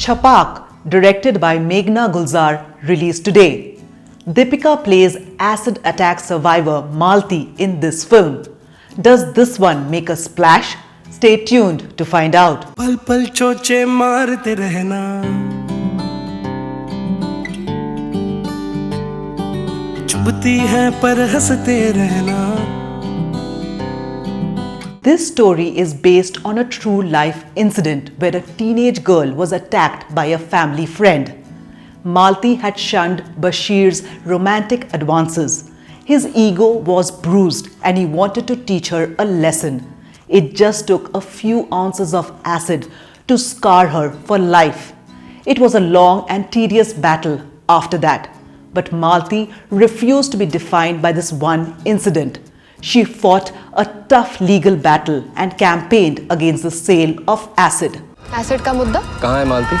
Chhapaak, directed by Meghna Gulzar, released today. Deepika plays acid attack survivor Malti in this film. Does this one make a splash? Stay tuned to find out. पल पल चोचे मारते रहना, चुभती है पर हंसते रहना. This story is based on a true life incident where a teenage girl was attacked by a family friend. Malti had shunned Bashir's romantic advances. His ego was bruised and he wanted to teach her a lesson. It just took a few ounces of acid to scar her for life. It was a long and tedious battle after that. But Malti refused to be defined by this one incident. She fought a tough legal battle and campaigned against the sale of acid. Acid का मुद्दा कहाँ है मालती?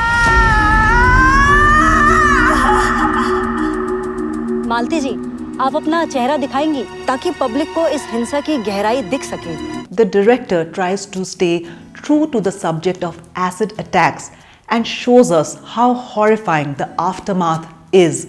मालती जी, आप अपना चेहरा दिखाएंगी ताकि public को इस हिंसा की गहराई दिख सके. The director tries to stay true to the subject of acid attacks and shows us how horrifying the aftermath is.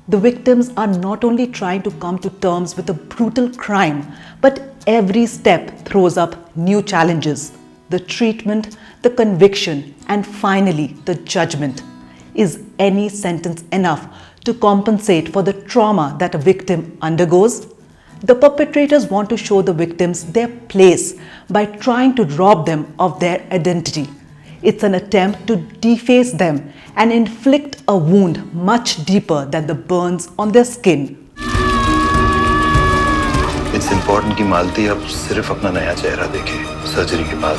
The victims are not only trying to come to terms with a brutal crime, but every step throws up new challenges. The treatment, the conviction, and finally the judgment. Is any sentence enough to compensate for the trauma that a victim undergoes? The perpetrators want to show the victims their place by trying to rob them of their identity. It's an attempt to deface them and inflict a wound much deeper than the burns on their skin. It's important कि मालती अब सिर्फ अपना नया चेहरा देखे surgery के बाद.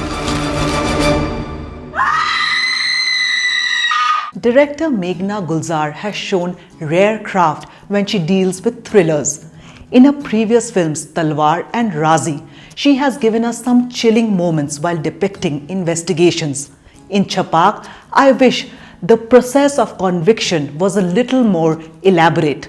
Director Meghna Gulzar has shown rare craft when she deals with thrillers. In her previous films Talwar and Razi, she has given us some chilling moments while depicting investigations. In Chhapaak, I wish the process of conviction was a little more elaborate.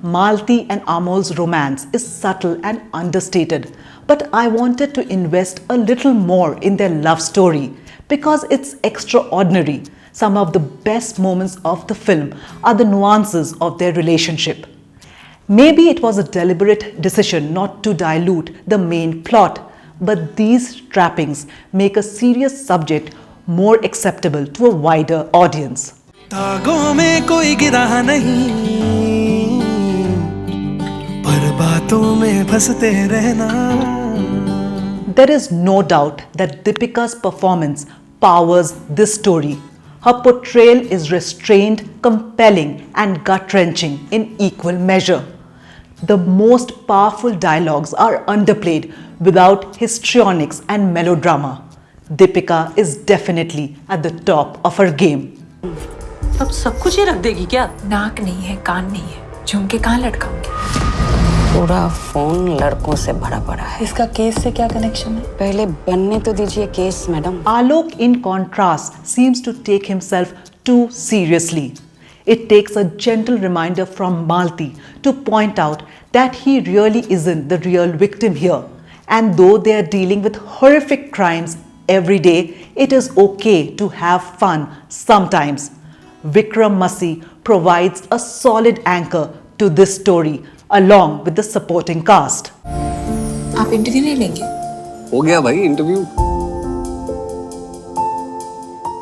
Malti and Amol's romance is subtle and understated, but I wanted to invest a little more in their love story because it's extraordinary. Some of the best moments of the film are the nuances of their relationship. Maybe it was a deliberate decision not to dilute the main plot, but these trappings make a serious subject more acceptable to a wider audience. Tago में कोई गिरा नहीं, पर बातों में फंसते रहना. There is no doubt that Deepika's performance powers this story. Her portrayal is restrained, compelling, and gut-wrenching in equal measure. The most powerful dialogues are underplayed without histrionics and melodrama. Deepika is definitely at the top of her game. अब सब कुछ ही रख देगी क्या? नाक नहीं है, कान नहीं है, झुमके कहाँ लटकाऊंगी? पूरा फोन लड़कों से भरा पड़ा है. इसका केस से क्या कनेक्शन है? पहले बनने तो दीजिए case madam. Alok, in contrast, seems to take himself too seriously. It takes a gentle reminder from Malti to point out that he really isn't the real victim here. And though they are dealing with horrific crimes every day, it is okay to have fun sometimes. Vikram Masi provides a solid anchor to this story along with the supporting cast. आप interview नहीं लेंगे? हो गया भाई interview.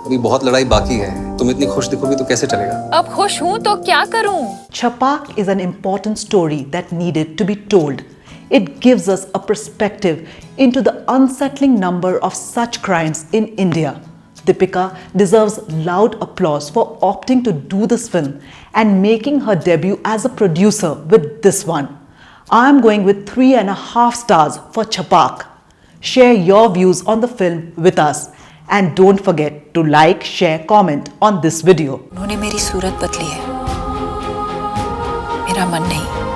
अभी बहुत लड़ाई बाकी है. तुम इतनी खुश दिखोगी तो कैसे चलेगा? अब खुश हूँ तो क्या करूँ? Chhapaak is an important story that needed to be told. It gives us a perspective into the unsettling number of such crimes in India. Deepika deserves loud applause for opting to do this film and making her debut as a producer with this one. I am going with 3.5 stars for Chhapaak. Share your views on the film with us and don't forget to like, share, comment on this video. उन्होंने मेरी सूरत बदली है, मेरा मन नहीं.